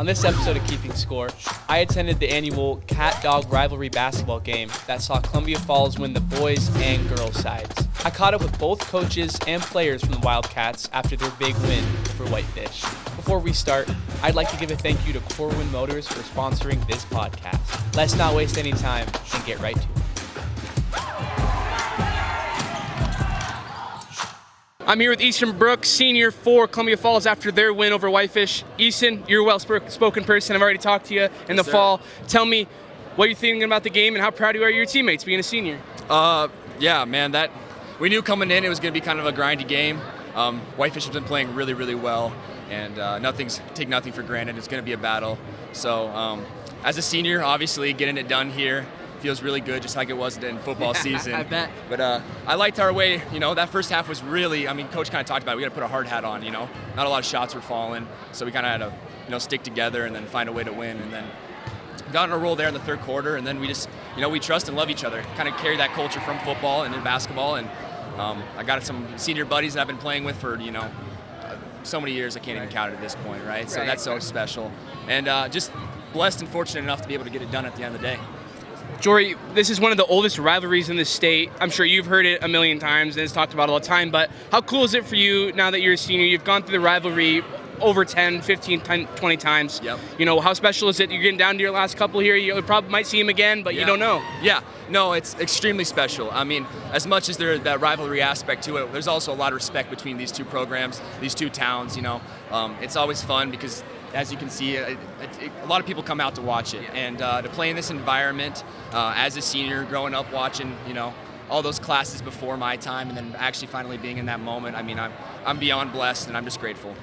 On this episode of Keeping Score, I attended the annual Cat-Dog Rivalry basketball game that saw Columbia Falls win the boys and girls sides. I caught up with both coaches and players from the Wildkats after their big win over Whitefish. Before we start, I'd like to give a thank you to Corwin Motors for sponsoring this podcast. Let's not waste any time and get right to it. I'm here with Easton Brooks, senior for Columbia Falls after their win over Whitefish. Easton, you're a well-spoken person. I've already talked to you in the fall. Tell me what you're thinking about the game and how proud you are of your teammates being a senior. Yeah, man, we knew coming in it was going to be kind of a grindy game. Whitefish has been playing really, really well, and take nothing for granted. It's going to be a battle. So as a senior, obviously, getting it done here feels really good, just like it was in football season. I bet. But I liked our way. That first half was really, Coach kind of talked about it. We got to put a hard hat on, Not a lot of shots were falling, so we kind of had to, stick together and then find a way to win. And then got on a roll there in the third quarter, and then we just, we trust and love each other. Kind of carry that culture from football and in basketball. And I got some senior buddies that I've been playing with for, so many years I can't even count it at this point, right? So that's so special. And just blessed and fortunate enough to be able to get it done at the end of the day. Jory, this is one of the oldest rivalries in the state. I'm sure you've heard it a million times and it's talked about all the time, but how cool is it for you now that you're a senior? You've gone through the rivalry over 10, 15, 20 times. Yep. How special is it? You're getting down to your last couple here. You probably might see him again, but you don't know. Yeah, no, it's extremely special. As much as there's that rivalry aspect to it, there's also a lot of respect between these two programs, these two towns, It's always fun because, as you can see, a lot of people come out to watch it. And to play in this environment as a senior, growing up watching, all those classes before my time, and then actually finally being in that moment, I'm beyond blessed, and I'm just grateful.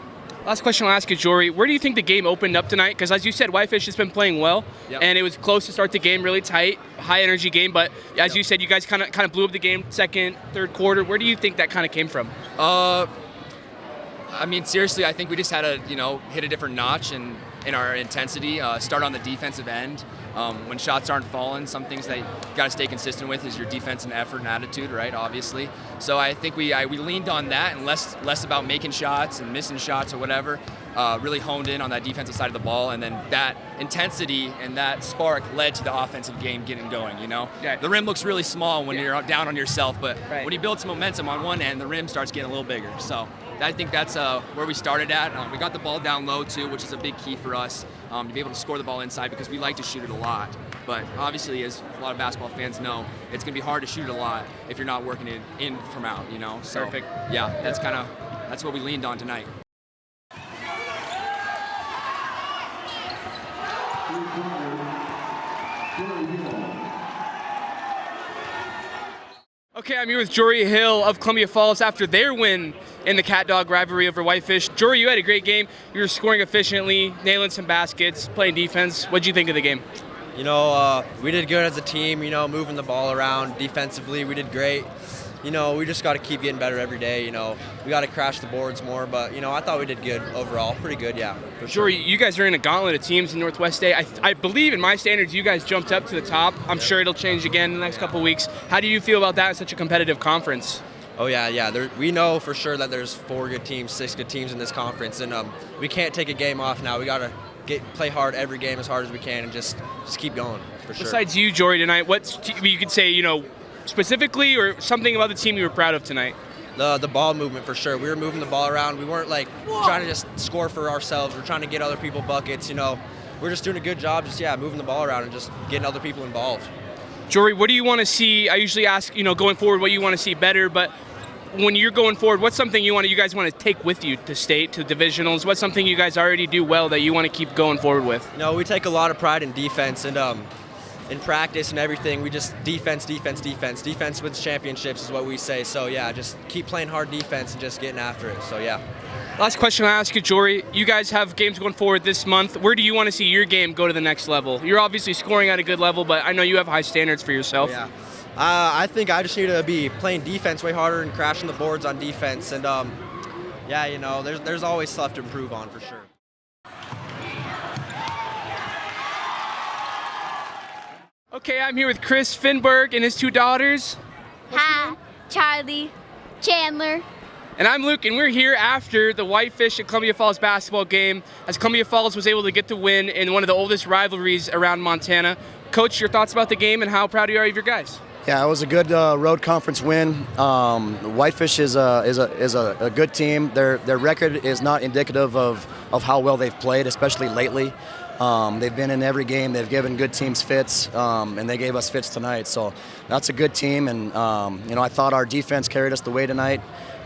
Last question I'll ask you, Jory. Where do you think the game opened up tonight? Because as you said, Whitefish has been playing well, and it was close to start the game, really tight, high-energy game. But as you said, you guys kind of blew up the game second, third quarter. Where do you think that kind of came from? Seriously, I think we just had to, hit a different notch in our intensity, start on the defensive end. When shots aren't falling, some things that you got to stay consistent with is your defense and effort and attitude, right, obviously. So I think we leaned on that and less about making shots and missing shots or whatever, really honed in on that defensive side of the ball, and then that intensity and that spark led to the offensive game getting going, Yeah. The rim looks really small when you're down on yourself, but when you build some momentum on one end, the rim starts getting a little bigger. So I think that's where we started at. We got the ball down low, too, which is a big key for us, to be able to score the ball inside because we like to shoot it a lot. But obviously, as a lot of basketball fans know, it's going to be hard to shoot it a lot if you're not working it in from out, So, perfect. Yeah, that's what we leaned on tonight. Okay, I'm here with Jory Hill of Columbia Falls after their win in the Cat-Dog rivalry over Whitefish. Jory, you had a great game. You were scoring efficiently, nailing some baskets, playing defense. What'd you think of the game? We did good as a team, moving the ball around defensively. We did great. We just got to keep getting better every day. We got to crash the boards more. But, I thought we did good overall. Pretty good, yeah. For sure. Jory, you guys are in a gauntlet of teams in Northwest State. I believe in my standards you guys jumped up to the top. I'm sure it'll change again in the next couple of weeks. How do you feel about that in such a competitive conference? Oh, yeah. We know for sure that there's 4 good teams, 6 good teams in this conference. And we can't take a game off now. We got to play hard every game as hard as we can and just keep going, for sure. Besides you, Jory, tonight, you could say, specifically or something about the team you were proud of tonight? The ball movement, for sure. We were moving the ball around. We weren't trying to just score for ourselves. We're trying to get other people buckets. We're just doing a good job moving the ball around and just getting other people involved. Jory, what do you want to see? I usually ask, going forward, what you want to see better, but when you're going forward, what's something you guys want to take with you to state, to divisionals? What's something you guys already do well that you want to keep going forward with? We take a lot of pride in defense, and in practice and everything, we just defense. Defense wins championships is what we say. So, yeah, just keep playing hard defense and just getting after it. So, yeah. Last question I'll ask you, Jory. You guys have games going forward this month. Where do you want to see your game go to the next level? You're obviously scoring at a good level, but I know you have high standards for yourself. Yeah. I think I just need to be playing defense way harder and crashing the boards on defense. And, there's always stuff to improve on for sure. Okay, I'm here with Chris Finberg and his 2 daughters. Hi, Charlie, Chandler, And I'm Luke, and we're here after the Whitefish at Columbia Falls basketball game, as Columbia Falls was able to get the win in one of the oldest rivalries around Montana. Coach, your thoughts about the game and how proud you are of your guys? Yeah, it was a good road conference win. Whitefish is a good team. Their record is not indicative of how well they've played, especially lately. They've been in every game. They've given good teams fits, and they gave us fits tonight. So that's a good team, and I thought our defense carried us the way tonight.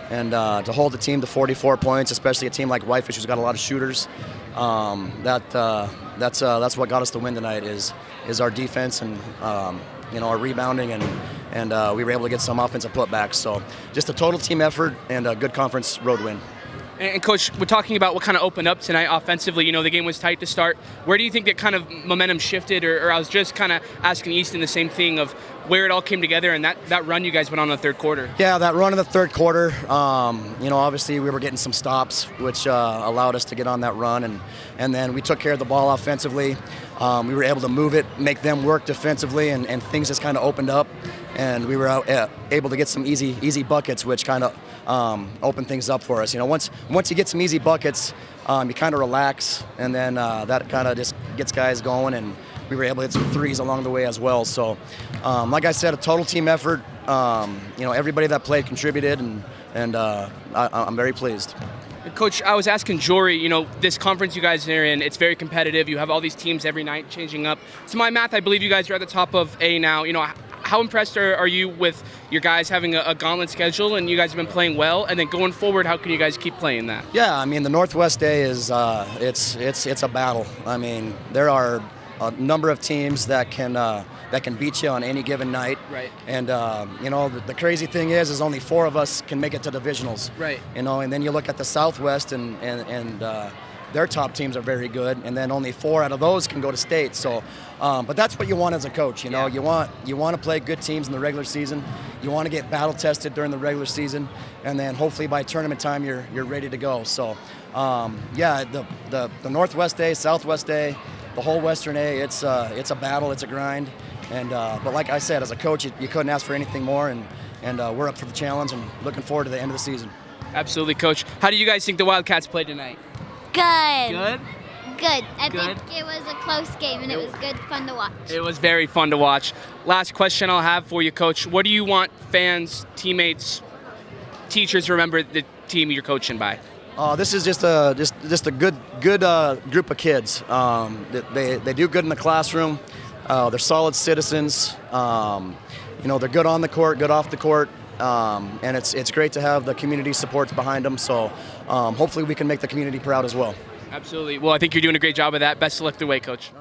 And to hold the team to 44 points, especially a team like Whitefish who's got a lot of shooters, that's what got us the win tonight is our defense and our rebounding, and we were able to get some offensive putbacks. So just a total team effort and a good conference road win. And Coach, we're talking about what kind of opened up tonight offensively. The game was tight to start. Where do you think that kind of momentum shifted? Or I was just kind of asking Easton the same thing of where it all came together and that run you guys went on in the third quarter. Yeah, that run in the third quarter, obviously we were getting some stops, which allowed us to get on that run. And then we took care of the ball offensively. We were able to move it, make them work defensively, and things just kind of opened up. And we were able to get some easy buckets, which kind of opened things up for us. Once you get some easy buckets, you kind of relax, and then that kind of just gets guys going. And we were able to hit some threes along the way as well. So, like I said, a total team effort. Everybody that played contributed, and I'm very pleased. Coach, I was asking Jory, this conference you guys are in, it's very competitive. You have all these teams every night changing up. To my math, I believe you guys are at the top of A now. How impressed are you with your guys having a gauntlet schedule, and you guys have been playing well? And then going forward, how can you guys keep playing that? Yeah, the Northwest A is it's a battle. There are a number of teams that can beat you on any given night. Right. And the crazy thing is only 4 of us can make it to divisionals. Right. And then you look at the Southwest and their top teams are very good, and then only 4 out of those can go to state. So, but that's what you want as a coach. Yeah. You want to play good teams in the regular season. You want to get battle tested during the regular season, and then hopefully by tournament time you're ready to go. So, the Northwest A, Southwest A, the whole Western A, it's a battle, it's a grind, and but like I said, as a coach, you couldn't ask for anything more, and we're up for the challenge and looking forward to the end of the season. Absolutely, Coach. How do you guys think the Wildkats played tonight? Good. Good? Good. I Good. think it was a close game, and it was good, fun to watch. It was very fun to watch. Last question I'll have for you, Coach. What do you want fans, teammates, teachers to remember the team you're coaching by? This is just a good group of kids. They do good in the classroom. They're solid citizens. They're good on the court, good off the court. And it's great to have the community supports behind them. So hopefully we can make the community proud as well. Absolutely. Well, I think you're doing a great job of that. Best of luck the way, Coach.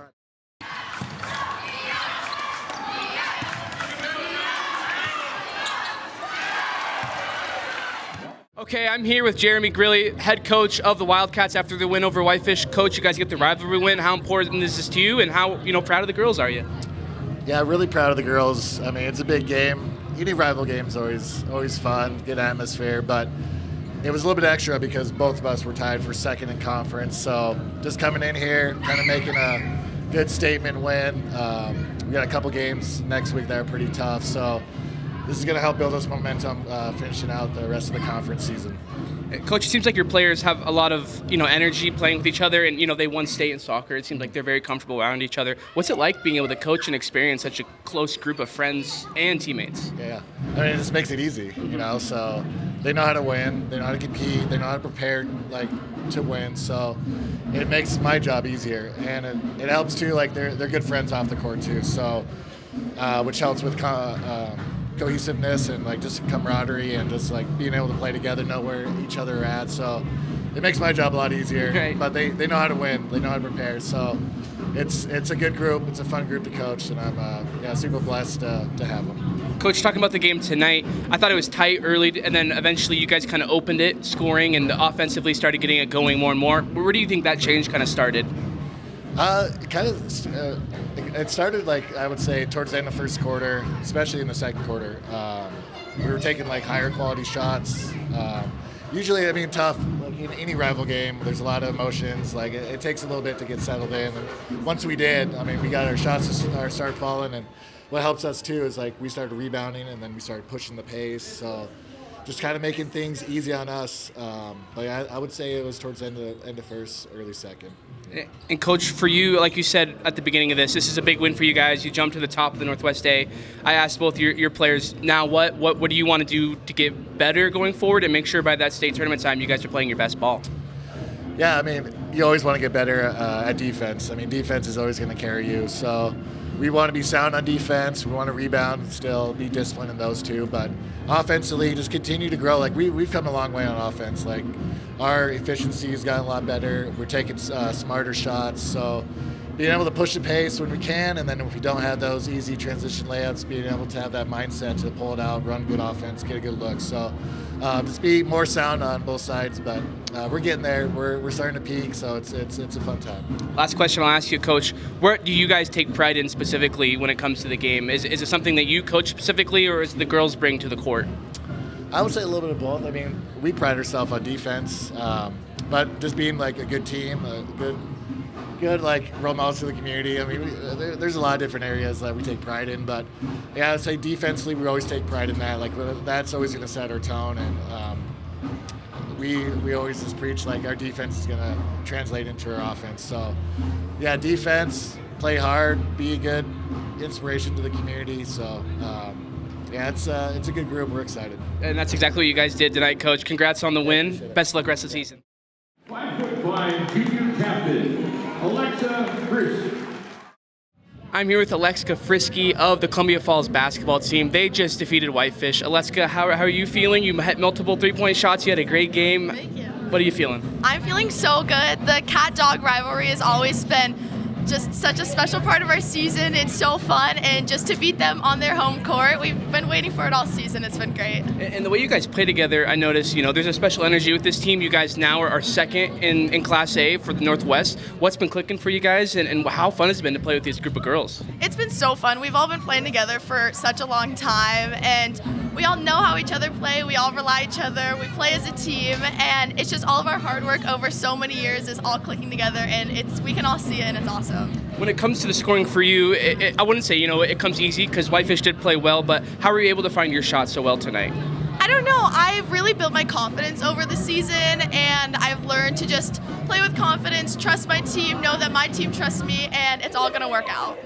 Okay, I'm here with Jeremy Grilly, head coach of the Wildkats after the win over Whitefish. Coach, you guys get the rivalry win. How important is this to you, and how proud of the girls are you? Yeah, really proud of the girls. It's a big game. Any rival game is always fun, good atmosphere, but it was a little bit extra because both of us were tied for second in conference. So just coming in here, kind of making a good statement win. We got a couple games next week that are pretty tough, so this is going to help build us momentum finishing out the rest of the conference season. Coach, it seems like your players have a lot of energy playing with each other, and they won state in soccer. It seems like they're very comfortable around each other. What's it like being able to coach and experience such a close group of friends and teammates? Yeah, it just makes it easy, So they know how to win, they know how to compete, they know how to prepare to win. So it makes my job easier, and it helps too. They're good friends off the court too. So which helps with cohesiveness and just camaraderie and just being able to play together, know where each other are at. So it makes my job a lot easier. Right. But they know how to win, they know how to prepare. So it's a good group, it's a fun group to coach, and I'm super blessed to have them. Coach, talking about the game tonight, I thought it was tight early, and then eventually you guys kind of opened it, scoring, and offensively started getting it going more and more. Where do you think that change kind of started? It started I would say towards the end of the first quarter, especially in the second quarter. We were taking higher quality shots. Usually, tough. In any rival game, there's a lot of emotions. It takes a little bit to get settled in. And once we did, we got our shots to start falling. And what helps us too is we started rebounding, and then we started pushing the pace. So just kind of making things easy on us. But I would say it was towards the end of first, early second. And Coach, for you, like you said at the beginning of this is a big win for you guys. You jumped to the top of the Northwest A. I asked both your players, now what do you want to do to get better going forward and make sure by that state tournament time you guys are playing your best ball? Yeah, I mean, you always want to get better at defense. I mean, defense is always going to carry you. So we want to be sound on defense. We want to rebound and still be disciplined in those two. But offensively, just continue to grow. Like, we've come a long way on offense. Like, our efficiency has gotten a lot better. We're taking smarter shots. So being able to push the pace when we can, and then if we don't have those easy transition layups, being able to have that mindset to pull it out, run good offense, get a good look. So just be more sound on both sides. But we're getting there. We're starting to peak, so it's a fun time. Last question I'll ask you, Coach. Where do you guys take pride in specifically when it comes to the game? Is it something that you coach specifically, or is the girls bring to the court? I would say a little bit of both. I mean, we pride ourselves on defense, but just being like a good team, a good like role models to the community. I mean, there's a lot of different areas that we take pride in, but yeah, I'd say defensively we always take pride in that. Like, that's always going to set our tone, and we always just preach like our defense is going to translate into our offense. So yeah, defense, play hard, be a good inspiration to the community. So yeah, it's a good group. We're excited. And that's exactly what you guys did tonight, Coach. Congrats on the win. Best of luck rest of the season. 5'5" junior captain, Alexa Frisky. I'm here with Alexa Frisky of the Columbia Falls basketball team. They just defeated Whitefish. Alexa, how are you feeling? You had multiple three-point shots. You had a great game. Thank you. What are you feeling? I'm feeling so good. The cat-dog rivalry has always been just such a special part of our season. It's so fun, and just to beat them on their home court, we've been waiting for it all season. It's been great. And the way you guys play together, I noticed, there's a special energy with this team. You guys now are second in Class A for the Northwest. What's been clicking for you guys, and how fun has it been to play with this group of girls? It's been so fun. We've all been playing together for such a long time, and we all know how each other play. We all rely on each other. We play as a team, and it's just all of our hard work over so many years is all clicking together, and we can all see it, and it's awesome. When it comes to the scoring for you, I wouldn't say, it comes easy because Whitefish did play well, but how were you able to find your shot so well tonight? I don't know. I've really built my confidence over the season, and I've learned to just play with confidence, trust my team, know that my team trusts me, and it's all going to work out.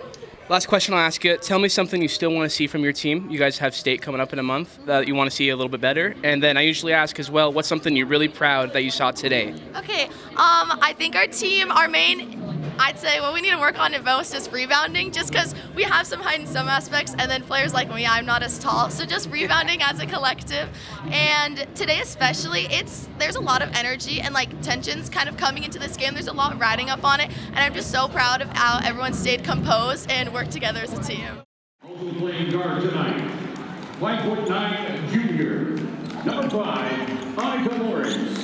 Last question I'll ask you. Tell me something you still want to see from your team. You guys have state coming up in a month that you want to see a little bit better. And then I usually ask as well, what's something you're really proud that you saw today? Okay. I think our team, I'd say what we need to work on at most is rebounding, just because we have some height in some aspects, and then players like me, I'm not as tall. So just rebounding as a collective. And today especially, there's a lot of energy and tensions kind of coming into this game. There's a lot riding up on it, and I'm just so proud of how everyone stayed composed and worked together as a team. Also playing guard tonight, 5'9" junior, number 5, Annika Lawrence.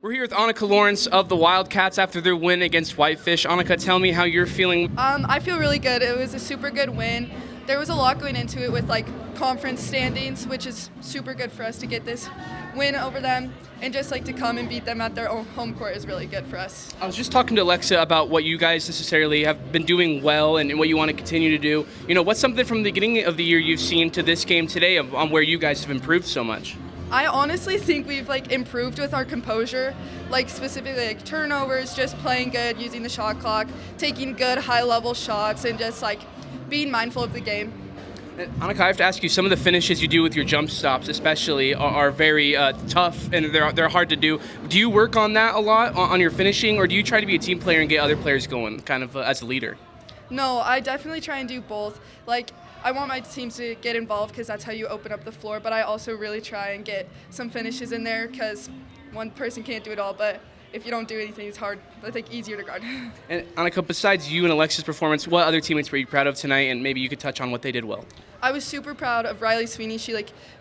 We're here with Annika Lawrence of the Wildkats after their win against Whitefish. Annika, tell me how you're feeling. I feel really good. It was a super good win. There was a lot going into it with conference standings, which is super good for us to get this win over them, and just to come and beat them at their own home court is really good for us. I was just talking to Alexa about what you guys necessarily have been doing well and what you want to continue to do. What's something from the beginning of the year you've seen to this game today on where you guys have improved so much? I honestly think we've improved with our composure, specifically turnovers, just playing good, using the shot clock, taking good high-level shots, and just being mindful of the game. Annika, I have to ask you, some of the finishes you do with your jump stops especially are very tough, and they're hard to do. Do you work on that a lot on your finishing, or do you try to be a team player and get other players going kind of as a leader? No, I definitely try and do both. I want my teams to get involved because that's how you open up the floor, but I also really try and get some finishes in there because one person can't do it all, but if you don't do anything, it's hard. It's easier to guard. And Annika, besides you and Alexa's performance, what other teammates were you proud of tonight, and maybe you could touch on what they did well? I was super proud of Riley Sweeney. She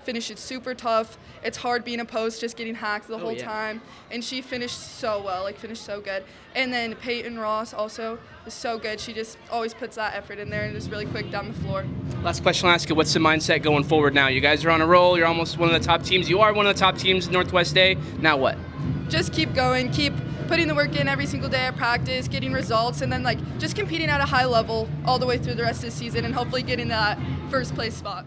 finished it super tough. It's hard being a post, just getting hacked the whole time, and she finished so well, finished so good. And then Peyton Ross also is so good. She just always puts that effort in there and is really quick down the floor. Last question I'll ask you, what's the mindset going forward now? You guys are on a roll. You're almost one of the top teams. You are one of the top teams in Northwest A. Now what? Just keep going, keep putting the work in every single day at practice, getting results, and then just competing at a high level all the way through the rest of the season and hopefully getting that first place spot.